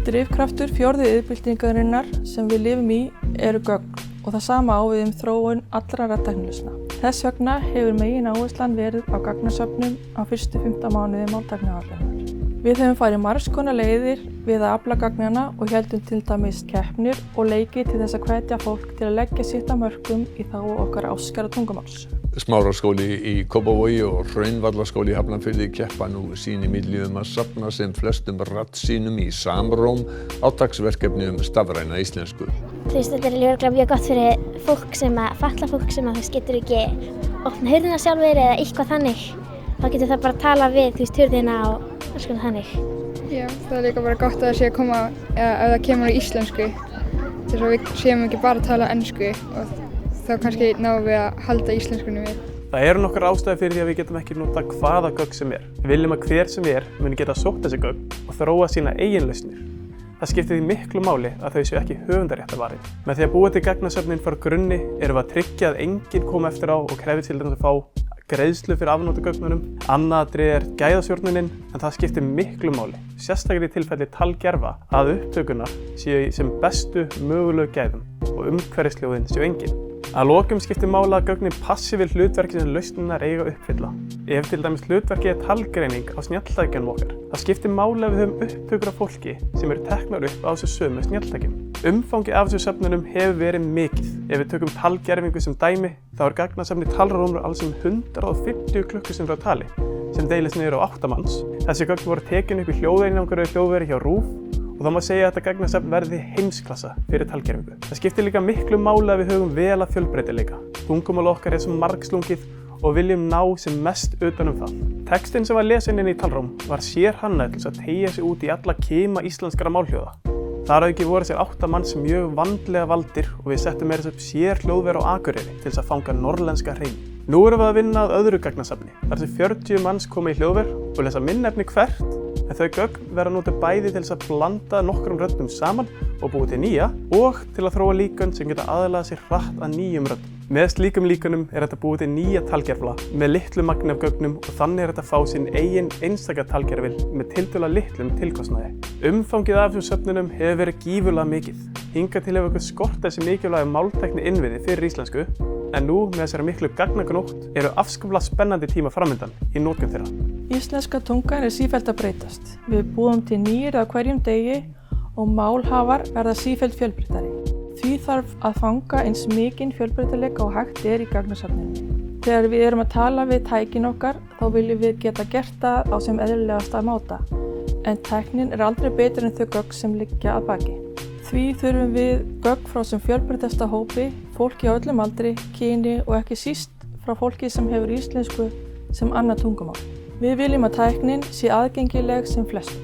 Drifkraftur fjórðu iðnbyltingarinnar sem við lifum í eru gögn og það sama á við þróun allra tæknilausna. Þess vegna hefur megináherslan verið á gagnasöfnun á fyrstu 15 mánuði máltækniáætlunar. Við höfum farið margs konar leiðir við að afla gagnanna og héldum til dæmis keppnir og leiki til þess að hvetja fólk til að leggja sitt af mörkum í þágu okkar ástkæra tungumáls. Smáraskóli í Kópavogi og Hraunvallaskóli í Hafnarfirði keppa nú sín í milli að safna sem flestum raddsýnum í samróm átaksverkefni stafræna íslensku. Þetta er örugglega mjög gott fyrir fatlað fólk sem getur ekki opnað hurðina sjálfir eða eitthvað þannig. Þá getur það bara að tala við hurðina og alls konar þannig. Já, það er líka bara gott að það sé að koma, ef það kemur á íslensku, þess að við séum ekki bara að tala ensku og þá kannski náum við að halda íslenskunni við. Það eru nokkur ástæður fyrir því að við getum ekki nota hvaða gögn sem er. Við viljum að hver sem muni geta sótt þessi gögn og þróa sína eigin lausnir. Það skiptir því miklu máli að þau séu ekki höfundaréttarvarin. Með því að búa til gagnasöfnin frá grunni erum við að tryggja að enginn komi eftir á og krefji til þess að fá greiðslu fyrir afnotagögnunum. Annað atriði er gæðastjórnunin, en það skiptir miklu máli, sérstaklega í tilfelli talgerva, að upptökurnar séu í sem bestu mögulegu gæðum og umhverfisljóðin séu engin. Að lokum skiptir máli að gögnin passi við hlutverki sem lausnirnar eiga að uppfylla. Ef til dæmis hlutverkið er talgreining á snjalltækjunum okkar, það skiptir máli að við höfum upptökur af fólki sem eru teknar upp á þessu sömu snjalltækjum. Umfangi af þessu söfnunum hefur verið mikið. Ef við tökum talgervingu sem dæmi, þá er gagnasafnið talrúmur alls 150 klukkustundir á tali, sem deilist niður á 8 manns. Þessi gögn voru tekin upp í hljóðveri hjá RÚV og þá má segja að þetta gagnasafn verði heimsklassa fyrir talgervingu. Það skiptir líka miklu máli að við höfum vel að fjölbreytileika. Tungumál okkar er svo margslungið og viljum ná sem mest utan það. Textinn sem var lesin inn í talrúm var sérhannað til að teygja sig út í alla kima íslenskra málhljóða. Þar að auki voru sér 8 manns mjög vandlega valdir og við settum meira upp sér hljóðver á Akureyri til að fanga norrlenska hreim. Nú erum við að vinna að öðru gagnasafni, þar sem 40 manns koma í hljóðver og lesa minnefni hvert, en þau gögn verða notið bæði til að blanda nokkrum röddum saman og búið til nýja og til að þróa líkön sem geta aðlagað sér hratt að nýjum röddum. Með slíkum líkönum er þetta búið til nýja talgervla með litlu magni af gögnum og þannig er þetta að fá sinn eigin einstaka talgervil með tiltölulega litlum tilkostnaði. Umfangið af þessum söfnunum hefur verið gífurlega mikið. Hingað til hefur okkur skort þessi mikilvægu máltækni innviði fyrir íslensku, en nú með þessari miklu gagnagnótt eru afskaplega spennandi tíma framundan í notkun þeirra. Íslenska tungan er sífellt að breytast. Við búum til nýir á hverjum degi og málhafar verða sífellt fjölbreyttari. Því þarf að fanga eins mikinn fjölbreytileika og hægt er í gagnasafninu. Þegar við erum að tala við tækin okkar, þá viljum við geta gert það á sem eðlilegasta máta. En tæknin er aldrei betur en þau gögn sem liggja að baki. Því þurfum við gögn frá sem fjölbreyttasta hópi, fólki á öllum aldri, kyni og ekki síst frá fólki sem hefur íslensku sem annað tungumál. Við viljum að tæknin sé aðgengileg sem flestum.